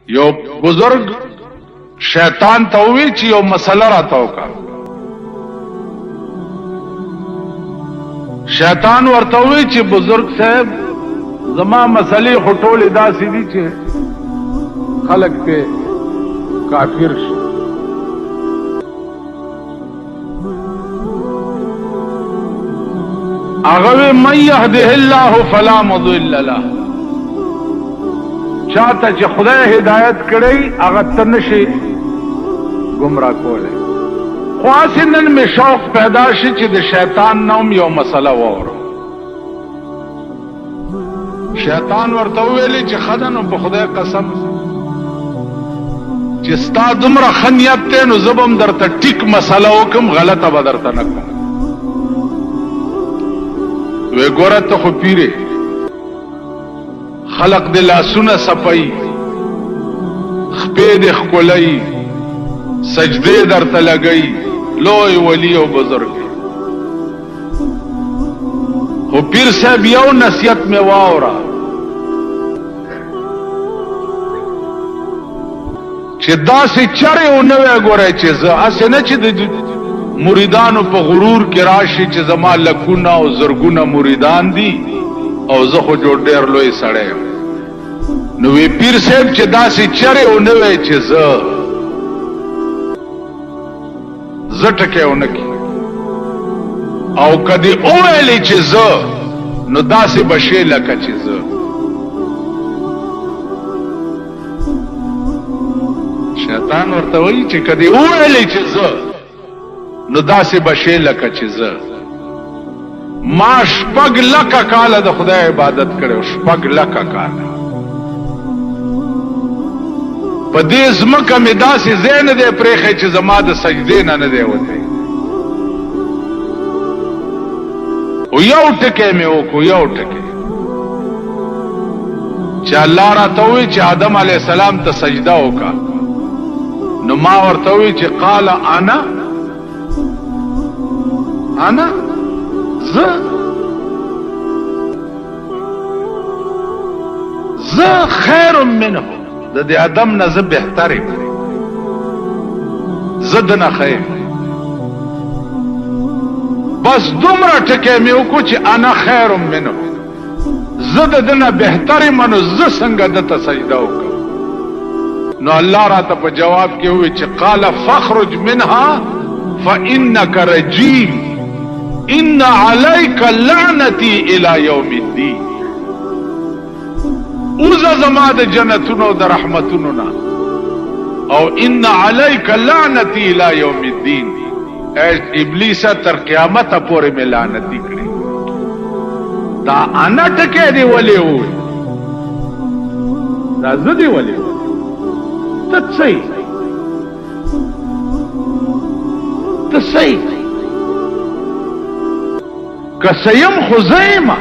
یو بزرگ شیطان ته وی چې یو مسله راته وکړه. شیطان ورته وی چې بزرگ صاحب زما مسلې خو ټولې داسې دي چې خلق ته کافر شي. هغه من يهده الله فلا مضل له، چاته چې خدای هدایت کړی هغه ته نشي گمراه کولی. خو هسې نن مې شوق پیدا شي چې د شیطان نوم یو مسله واورم. شیطان ورته وویلې چې ښه ده نو په خدای قسم چې ستا دومره ښه نیت دی نو زه به هم درته ټیک مسله وکړم، غلطه به درته نه کوم. وی ګوره ته خو پیرې خلق د لاسونه صفایي، خپې د ښکلوي، سجدې درته لګوي، لوی ولی او بزرګ. خو پیر صاحب یو نصیحت مې واوره چې داسې چرې ونه وی ګورئ چې زه هسې نه چې د مریدانو په غرور کې راشي چې زما لکونه او زرګونه مریدان دي او زه خو جوړ ډېر لوی سړی یم. نو وی پیر صاحب چې داسې چرې ونه وی چې زه ټکی ونه کړي او که دې وویلې چې زه نو داسې به شی لکه چې زه. شیطان ورته وایي چې که دې وویلې چې زه نو داسې به شی لکه چې زه. ما 6 لکه کاله د خدای عبادت کړی، 6 لکه کاله. په دې ځمکه مې داسې ځای نه دی پرېښی چې زما د سجدې نه نه دی وتی. او یو ټکی مې وکړو، یو ټکی چې الله راته ووایي چې آدم علیه السلام ته سجده وکړه. نو ما ورته ووایي چې قال انا زه خیر منه، د دې آدم نه زه بهتر یم، زه دنه ښه یم. بس دومره ټکی مې وکړو چې انا خیر منه، زه د ده نه بهتر یم، نو زه څنګه ده ته سجده وکړم. نو الله راته په جواب کې ووایي چې قال فاخرج منها فانک رجیم ان علیک لعنتی الی یوم الدین. اوزه زما د جنتونو د رحمتونو نه او ان علیک لعنتی الی یوم الدین. ابلیسه تر قیامته پورې مې لعنتي کړي. دا انا ټکی دی ولې ووایي، دا زه دی ولې ووایي، ته څه یې، ته څه یې، که څه یم خو زه یمه.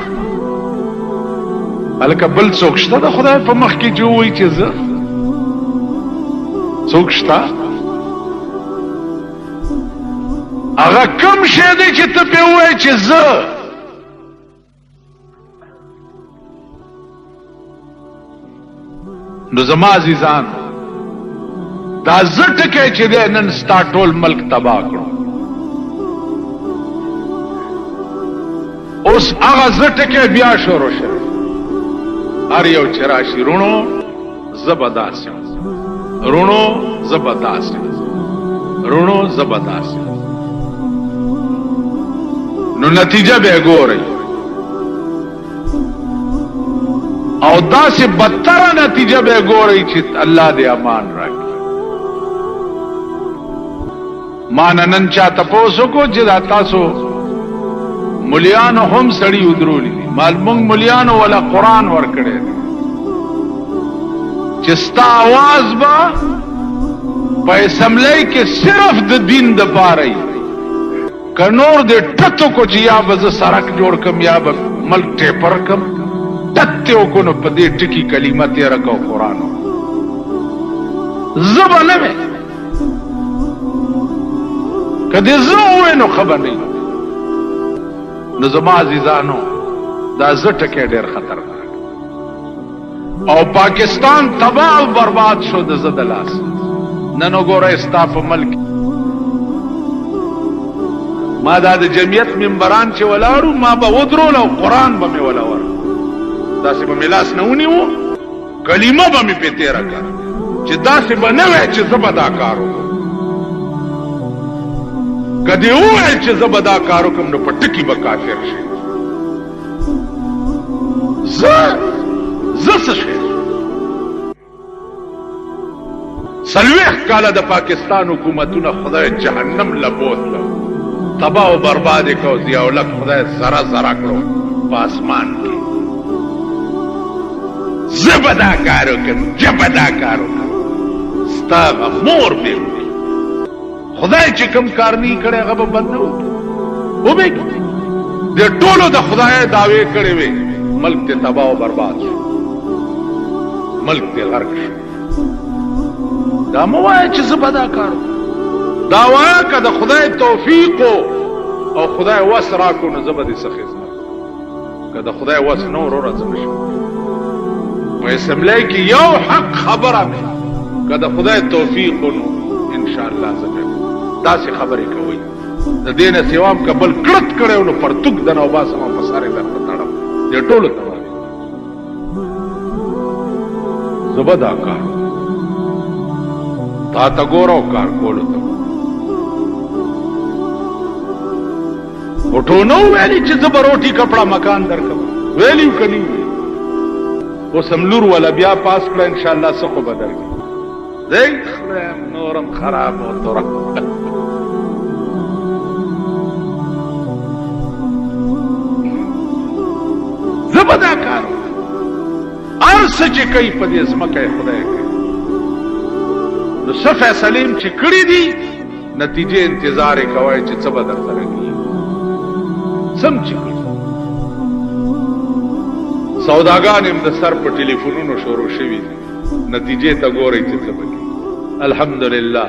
هلکه بل څوک شته د خدای په مخ کې چې ووایي چې زه؟ څوک شته؟ هغه کم شی دی چې ته پې ووایې چې زه؟ نو زما عزیزان دا زه ټکی چې دی نن ستا ټول ملک تباه کړو. اوس هغه زه ټکی بیا شروع شوی. هر یو چې راشي رونو زه به داسې یم، رونو زه به داسې یم، رونو زه به داسې یم. نو نتیجه به یې ګورئ او داسې بدتره نتیجه به یې ګورئ چې الله دې امان راکړي. ما نن چا تپوس وکړو چې دا تاسو ملیانو هم سړي ودرولی دي. مال مونږ ملیانو ولا قرآن ورکړی دی چې ستا آواز به په اسمبلی کې صرف د دین دپاره وي. که نور دې ټتو کو چې یا به زه سړک جوړ کم یا به ملک ټیپر کم، ټت یې وکړو نو په دې ټکي کلمه تېره کو قرآن زه به نه وې. که دې زه ووایې نو ښه به نه وي. نو زما عزیزانو دا زه ټکی ډېر خطرناک. او پاکستان تباہ او برباد شو د زه د لاس نن وګوره ستا په ملک ما دا د جمعیت ممبران چې ولاړو ما به ودرول او قرآن به مې ولاور داسې به مې لاس نه ونیو کلمه به مې پې تېره کړه چې داسې به نه وی چې زه به دا کار وکړم که دې وویل چې زه به دا کار وکړم نو په ټکي به کافر شي زه څه شی څلوېښت کاله د پاکستان حکومتونه خدای جهنم له بوتله تباہ و برباد کو ضیاء الحق خدای زرا زرا کړو په اسمان کې زه به دا کار وکړم ستا مور به خدای چې کوم کار نه کړی هغه به بند نه وکړي د ټولو د خدای دعوې کړې وې ملک ته تباہ و برباد شو ملک ته غرق شو دا مو وایه چې زه به دا کار وکړم دا وایه که د خدای توفیق او خدای وس راکو نو زه به دې څه خدمت که د خدای وس نه وروره زه نشم په اسمبلی کې یو حق خبره مې که د خدای توفیق نو انشاءالله زه کوم داسې خبرې کوئ د دې نه سوا م که بل کړت کړی نو پرتوک د نه وباسم او په سارې درته تړم دې ټولو ته وایي زه به دا کار تا ته ګوره او کار کولو ته وټو نو ویلي چې زه به روټي کپړه مکان درکم ویلي که نه وي اوس هم لور والا بیا پاس کړه انشاءالله څه خو به درکړي دی خدایم نورم خراب او توره زه به دا کار هر څه چې کوي په دې ځمکه یې خدای کوي نو څه فیصلې م چې کړي دي نتیجې انتظار یې کوئ چې څه به درسره کېږي سم چې سوداګان هم د سر په ټلیفونونو شروع شوي دي نتیجې ته ګورئ چې څه به کېږي الحمدلله